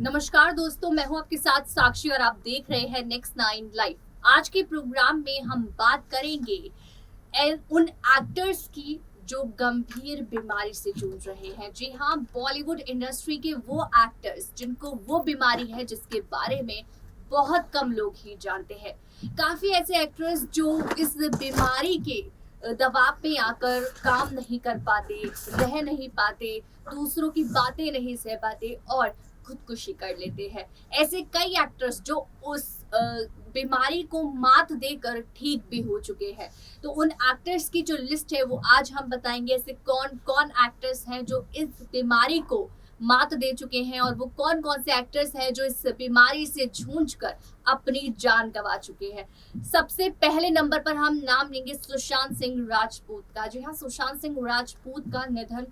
नमस्कार दोस्तों, मैं हूं आपके साथ साक्षी और आप देख रहे हैं नेक्स्ट नाइन लाइव। आज के प्रोग्राम में हम बात करेंगे उन एक्टर्स की जो गंभीर बीमारी से जूझ रहे हैं। जी हाँ, बॉलीवुड इंडस्ट्री के वो एक्टर्स जिनको वो बीमारी है जिसके बारे में बहुत कम लोग ही जानते हैं। काफी ऐसे एक्टर्स जो इस बीमारी के दबाव में आकर काम नहीं कर पाते, रह नहीं पाते, दूसरों की बातें नहीं सह पाते और खुदकुशी कर लेते हैं। ऐसे कई एक्टर्स जो उस बीमारी को मात देकर ठीक भी हो चुके हैं। तो उन एक्टर्स की जो लिस्ट है वो आज हम बताएंगे। ऐसे कौन कौन एक्टर्स हैं जो इस बीमारी को मात दे चुके हैं और वो कौन कौन से एक्टर्स हैं जो इस बीमारी से जूझकर अपनी जान गंवा चुके हैं। सबसे पहले नंबर पर हम नाम लेंगे सुशांत सिंह राजपूत का। जी हाँ, सुशांत सिंह राजपूत का निधन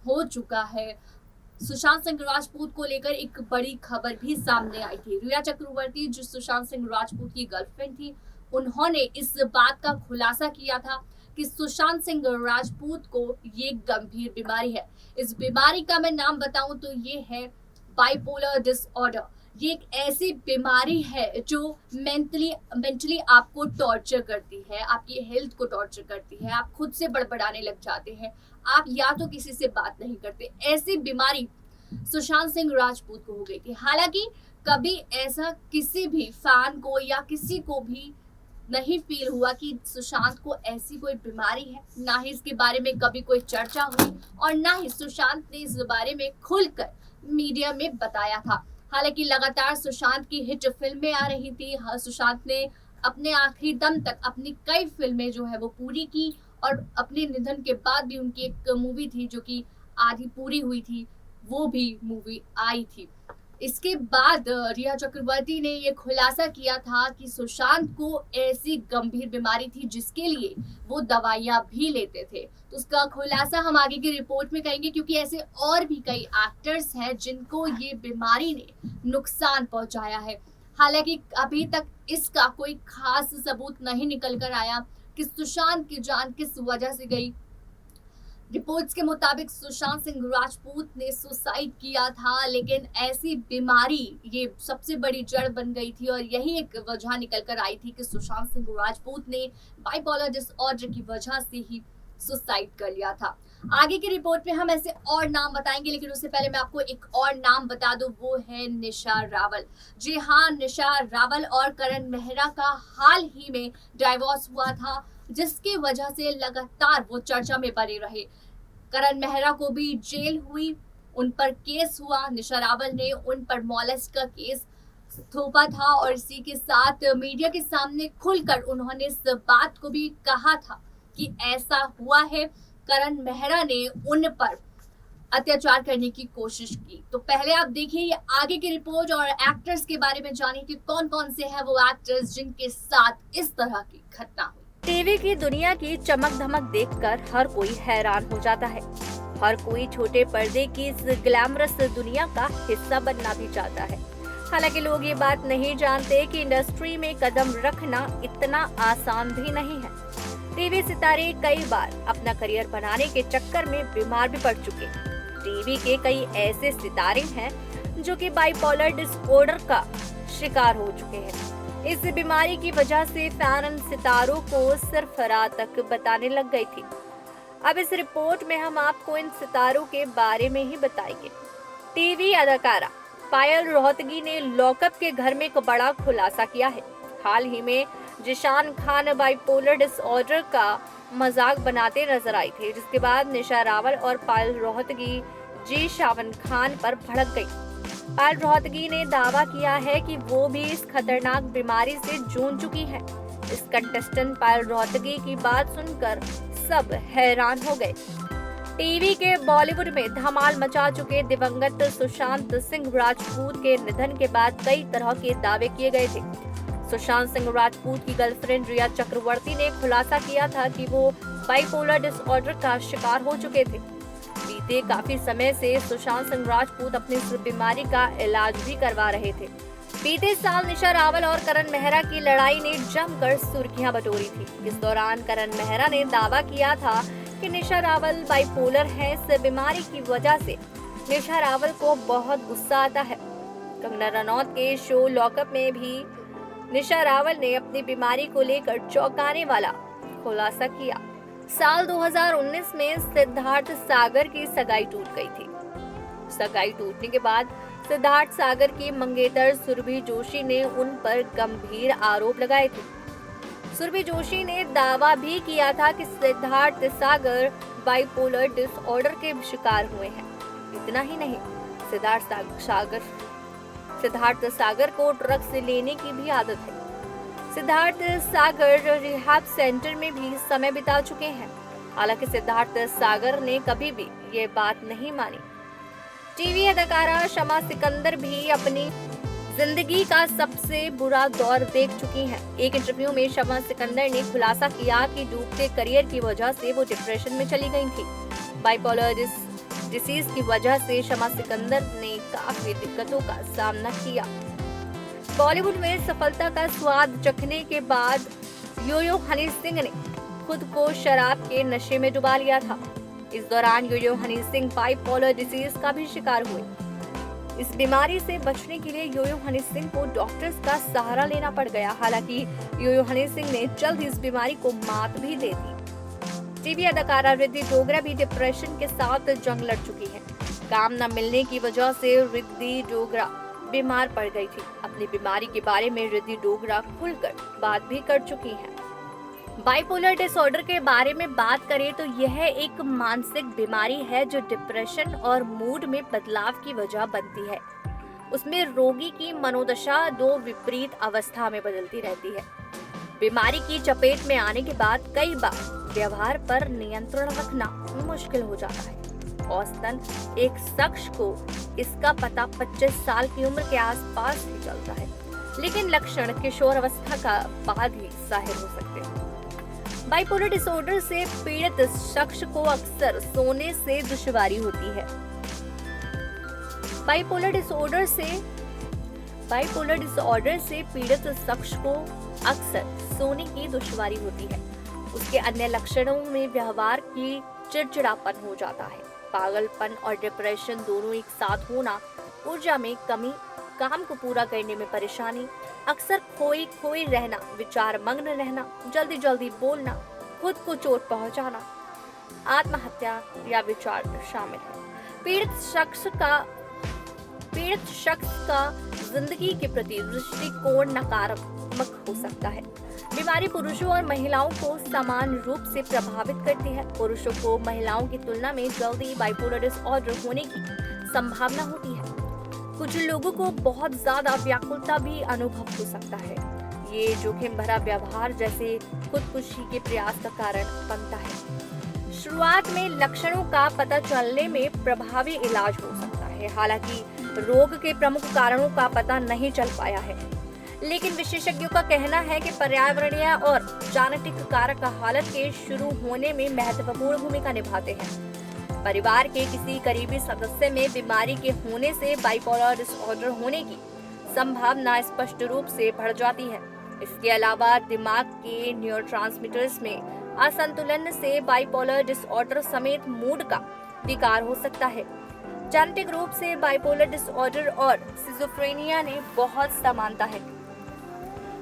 हो चुका है। सुशांत सिंह राजपूत को लेकर एक बड़ी खबर भी सामने आई थी। रिया चक्रवर्ती जो सुशांत सिंह राजपूत की गर्लफ्रेंड थी, उन्होंने इस बात का खुलासा किया था कि सुशांत सिंह राजपूत को ये गंभीर बीमारी है। इस बीमारी का मैं नाम बताऊं तो ये है बाइपोलर डिसऑर्डर। ये एक ऐसी बीमारी है जो मेंटली आपको टॉर्चर करती है, आपकी हेल्थ को टॉर्चर करती है। आप खुद से बड़बड़ाने लग जाते हैं, आप या तो किसी से बात नहीं करते। ऐसी बीमारी सुशांत सिंह राजपूत को हो गई थी। हालांकि कभी ऐसा किसी भी फैन को या किसी को भी नहीं फील हुआ कि सुशांत को ऐसी कोई बीमारी है। ना ही इसके बारे में कभी कोई चर्चा हुई और ना ही सुशांत ने इस बारे में खुलकर मीडिया में बताया था। हालांकि लगातार सुशांत की हिट फिल्में आ रही थी। सुशांत ने अपने आखिरी दम तक अपनी कई फिल्में जो है वो पूरी की और अपने निधन के बाद भी उनकी एक मूवी थी जो कि आधी पूरी हुई थी, वो भी मूवी आई थी। इसके बाद रिया चक्रवर्ती ने ये खुलासा किया था कि सुशांत को ऐसी गंभीर बीमारी थी जिसके लिए वो दवाइयां भी लेते थे। तो उसका खुलासा हम आगे की रिपोर्ट में करेंगे, क्योंकि ऐसे और भी कई एक्टर्स हैं जिनको ये बीमारी ने नुकसान पहुंचाया है। हालांकि अभी तक इसका कोई खास सबूत नहीं निकल कर आया कि सुशांत की जान किस वजह से गई। रिपोर्ट्स के मुताबिक सुशांत सिंह राजपूत ने सुसाइड किया था, लेकिन ऐसी बीमारी ये सबसे बड़ी जड़ बन गई थी और यही एक वजह निकल कर आई थी कि सुशांत सिंह राजपूत ने बाइपोलर डिसऑर्डर की वजह से ही सुसाइड कर लिया था। आगे की रिपोर्ट में हम ऐसे और नाम बताएंगे, लेकिन उससे पहले मैं आपको एक और नाम बता दूं, वो है निशा रावल। जी हाँ, निशा रावल और करण मेहरा का हाल ही में डाइवोर्स हुआ था, जिसकी वजह से लगातार वो चर्चा में बने रहे। करण मेहरा को भी जेल हुई, उन पर केस हुआ। निशा रावल ने उन पर मॉलेस्ट का केस थोपा था और इसी के साथ मीडिया के सामने खुलकर उन्होंने इस बात को भी कहा था कि ऐसा हुआ है, करण मेहरा ने उन पर अत्याचार करने की कोशिश की। तो पहले आप देखिए ये आगे की रिपोर्ट और एक्टर्स के बारे में जानिए कि कौन कौन से हैं वो एक्टर्स जिनके साथ इस तरह की घटना हुई। टीवी की दुनिया की चमक धमक देखकर हर कोई हैरान हो जाता है। हर कोई छोटे पर्दे की इस ग्लैमरस दुनिया का हिस्सा बनना भी चाहता है। हालांकि लोग ये बात नहीं जानते कि इंडस्ट्री में कदम रखना इतना आसान भी नहीं है। टीवी सितारे कई बार अपना करियर बनाने के चक्कर में बीमार भी पड़ चुके। टीवी के कई ऐसे सितारे हैं जो कि बाइपोलर डिसऑर्डर का शिकार हो चुके हैं। इस बीमारी की वजह से फैन सितारों को सिर्फ रात तक बताने लग गई थी। अब इस रिपोर्ट में हम आपको इन सितारों के बारे में ही बताएंगे। टीवी अदाकारा पायल रोहतगी ने लॉकअप के घर में एक बड़ा खुलासा किया है। हाल ही में जिशान खान बाइपोलर डिसऑर्डर का मजाक बनाते नजर आई थे, जिसके बाद निशा रावल और पायल रोहतगी जी शावन खान पर भड़क गई। पायल रोहतगी ने दावा किया है कि वो भी इस खतरनाक बीमारी से जूझ चुकी है। इस कंटेस्टेंट पायल रोहतगी की बात सुनकर सब हैरान हो गए। टीवी के बॉलीवुड में धमाल मचा चुके दिवंगत सुशांत सिंह राजपूत के निधन के बाद कई तरह के दावे किए गए थे। सुशांत सिंह राजपूत की गर्लफ्रेंड रिया चक्रवर्ती ने खुलासा किया था कि वो बाइपोलर डिसऑर्डर का शिकार हो चुके थे। बीते काफी समय से सुशांत सिंह राजपूत अपनी इस बीमारी का इलाज भी करवा रहे थे। बीते साल निशा रावल और करण मेहरा की लड़ाई ने जमकर सुर्खियां बटोरी थी। इस दौरान करण मेहरा ने दावा किया था कि निशा रावल बाइपोलर है। इस बीमारी की वजह से निशा रावल को बहुत गुस्सा आता है। कंगना रनौत के शो लॉकअप में भी निशा रावल ने अपनी बीमारी को लेकर चौंकाने वाला खुलासा किया। साल 2019 में सिद्धार्थ सागर की सगाई टूट गई थी। सगाई टूटने के बाद सिद्धार्थ सागर की मंगेतर सुरभि जोशी ने उन पर गंभीर आरोप लगाए थे। सुरभि जोशी ने दावा भी किया था कि सिद्धार्थ सागर बाइपोलर डिसऑर्डर के शिकार हुए हैं। इतना ही नहीं, सिद्धार्थ सागर को ड्रग्स लेने की भी आदत है। सिद्धार्थ सागर रिहैब सेंटर में भी समय बिता चुके हैं। हालांकि सिद्धार्थ सागर ने कभी भी ये बात नहीं मानी। टीवी अदाकारा शमा सिकंदर भी अपनी जिंदगी का सबसे बुरा दौर देख चुकी हैं। एक इंटरव्यू में शमा सिकंदर ने खुलासा किया कि डूबते करियर की वजह से वो डिप्रेशन में चली गई थी। बाइपोलर डिसीज की वजह से शमा सिकंदर ने काफी दिक्कतों का सामना किया। बॉलीवुड में सफलता का स्वाद चखने के बाद यो-यो हनी सिंह ने खुद को शराब के नशे में डुबा लिया था। इस दौरान yo-yo Honey Singh bipolar disease का भी शिकार हुए। इस बीमारी से बचने के लिए यो-यो हनी सिंह को डॉक्टर्स का सहारा लेना पड़ गया। हालांकि यो-यो हनी सिंह ने जल्द इस बीमारी को मात भी दे दी। टीवी अदाकारा रिद्धि डोगरा भी डिप्रेशन के साथ जंग लड़ चुकी है। काम न मिलने की वजह से रिद्धि डोगरा बीमार पड़ गई थी। अपनी बीमारी के बारे में रिद्धि डोगरा खुलकर बात भी कर चुकी हैं। बाइपोलर डिसऑर्डर के बारे में बात करें तो यह एक मानसिक बीमारी है जो डिप्रेशन और मूड में बदलाव की वजह बनती है। उसमें रोगी की मनोदशा दो विपरीत अवस्था में बदलती रहती है। बीमारी की चपेट में आने के बाद कई बार व्यवहार पर नियंत्रण रखना मुश्किल हो जाता है। औसतन एक शख्स को इसका पता 25 साल की उम्र के आसपास ही चलता है, लेकिन लक्षण किशोर अवस्था का बाद ही जाहिर हो सकते हैं। बाइपोलर डिसऑर्डर से पीड़ित शख्स को अक्सर सोने से दुश्वारी होती है। बाइपोलर डिसऑर्डर से पीड़ित शख्स को अक्सर सोने की दुश्वारी होती है। उसके अन्य लक्षणों में व्यवहार की चिड़चिड़ापन हो जाता है, पागलपन और डिप्रेशन दोनों एक साथ होना, ऊर्जा में कमी, काम को पूरा करने में परेशानी, अक्सर खोई रहना, विचार मग्न रहना, जल्दी जल्दी बोलना, खुद को चोट पहुंचाना, आत्महत्या या विचार शामिल है। पीड़ित शख्स का जिंदगी के प्रति दृष्टिकोण नकारात्मक हो सकता है। बीमारी पुरुषों और महिलाओं को समान रूप से प्रभावित करती है। पुरुषों को महिलाओं की तुलना में जल्दी बाइपोलर डिसऑर्डर होने की संभावना होती है। कुछ लोगों को बहुत ज्यादा व्याकुलता भी अनुभव हो सकता है। ये जोखिम भरा व्यवहार जैसे खुदकुशी के प्रयास का कारण बनता है। शुरुआत में लक्षणों का पता चलने में प्रभावी इलाज हो सकता है। हालांकि रोग के प्रमुख कारणों का पता नहीं चल पाया है, लेकिन विशेषज्ञों का कहना है कि पर्यावरणीय और जेनेटिक कारक हालत के शुरू होने में महत्वपूर्ण भूमिका निभाते हैं। परिवार के किसी करीबी सदस्य में बीमारी के होने से बाइपोलर डिसऑर्डर होने की संभावना स्पष्ट रूप से बढ़ जाती है। इसके अलावा दिमाग के न्यूरोट्रांसमीटर्स में असंतुलन से बाइपोलर डिसऑर्डर समेत मूड का विकार हो सकता है। जेनेटिक रूप से बाइपोलर डिसऑर्डर और सिजोफ्रेनिया ने बहुत समानता है।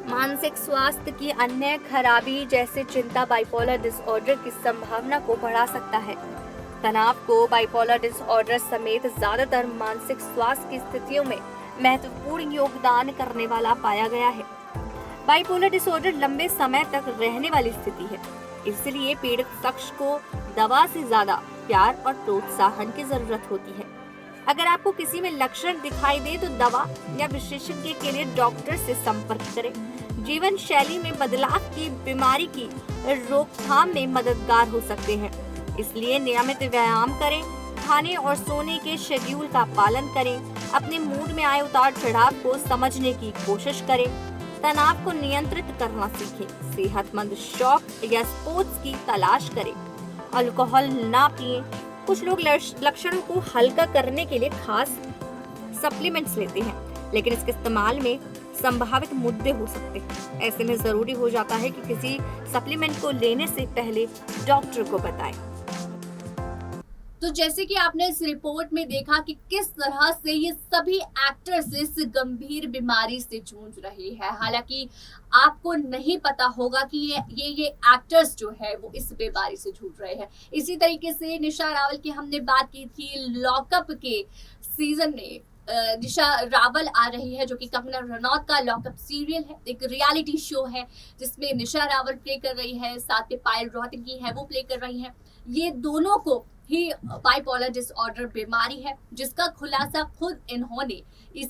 मानसिक स्वास्थ्य की अन्य खराबी जैसे चिंता बाइपोलर डिसऑर्डर की संभावना को बढ़ा सकता है। तनाव को बाइपोलर डिसऑर्डर समेत ज्यादातर मानसिक स्वास्थ्य की स्थितियों में महत्वपूर्ण योगदान करने वाला पाया गया है। बाइपोलर डिसऑर्डर लंबे समय तक रहने वाली स्थिति है, इसलिए पीड़ित शख्स को दवा से ज्यादा प्यार और प्रोत्साहन की जरूरत होती है। अगर आपको किसी में लक्षण दिखाई दे तो दवा या विशेषज्ञ के लिए डॉक्टर से संपर्क करें। जीवन शैली में बदलाव की बीमारी की रोकथाम में मददगार हो सकते हैं, इसलिए नियमित व्यायाम करें, खाने और सोने के शेड्यूल का पालन करें, अपने मूड में आए उतार चढ़ाव को समझने की कोशिश करें, तनाव को नियंत्रित करना सीखें, सेहतमंद शौक या स्पोर्ट्स की तलाश करें, अल्कोहल ना पिएं। कुछ लोग लक्षणों को हल्का करने के लिए खास सप्लीमेंट्स लेते हैं, लेकिन इसके इस्तेमाल में संभावित मुद्दे हो सकते हैं। ऐसे में जरूरी हो जाता है कि किसी सप्लीमेंट को लेने से पहले डॉक्टर को बताएं। तो जैसे कि आपने इस रिपोर्ट में देखा कि किस तरह से ये सभी एक्टर्स इस गंभीर बीमारी से जूझ रहे हैं। हालांकि आपको नहीं पता होगा कि ये एक्टर्स जो है वो इस बीमारी से जूझ रहे हैं। इसी तरीके से निशा रावल की हमने बात की थी लॉकअप के सीजन में। निशा रावल आ रही है जो कि कंगना रनौत का लॉकअप सीरियल है, एक रियलिटी शो है जिसमें निशा रावल प्ले कर रही है, साथ में पायल रोहतगी है वो प्ले कर रही है। ये दोनों को ही बाइपोलर डिसऑर्डर बीमारी है जिसका खुलासा खुद इन्होंने इस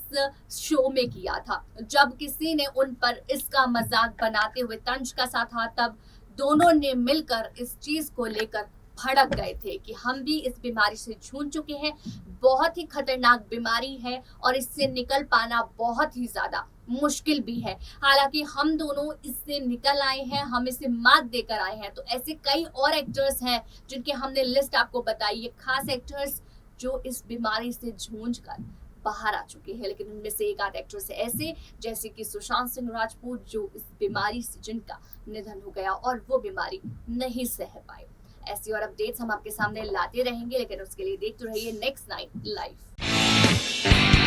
शो में किया था। जब किसी ने उन पर इसका मजाक बनाते हुए तंज कसा था तब दोनों ने मिलकर इस चीज को लेकर भड़क गए थे कि हम भी इस बीमारी से जूझ चुके हैं, बहुत ही खतरनाक बीमारी है और इससे निकल पाना बहुत ही ज्यादा मुश्किल भी है। हालांकि हम दोनों इससे निकल आए हैं, हम इसे मात देकर आए हैं। तो ऐसे कई और एक्टर्स हैं जिनके हमने लिस्ट आपको बताई है, खास एक्टर्स जो इस बीमारी से जूझ कर बाहर आ चुके हैं। लेकिन उनमें से एक आध एक्टर्स ऐसे जैसे कि सुशांत सिंह राजपूत जो इस बीमारी से जिनका निधन हो गया और वो बीमारी नहीं सह पाए। ऐसी और अपडेट्स हम आपके सामने लाते रहेंगे, लेकिन उसके लिए देखते रहिए नेक्स्ट 9 लाइव।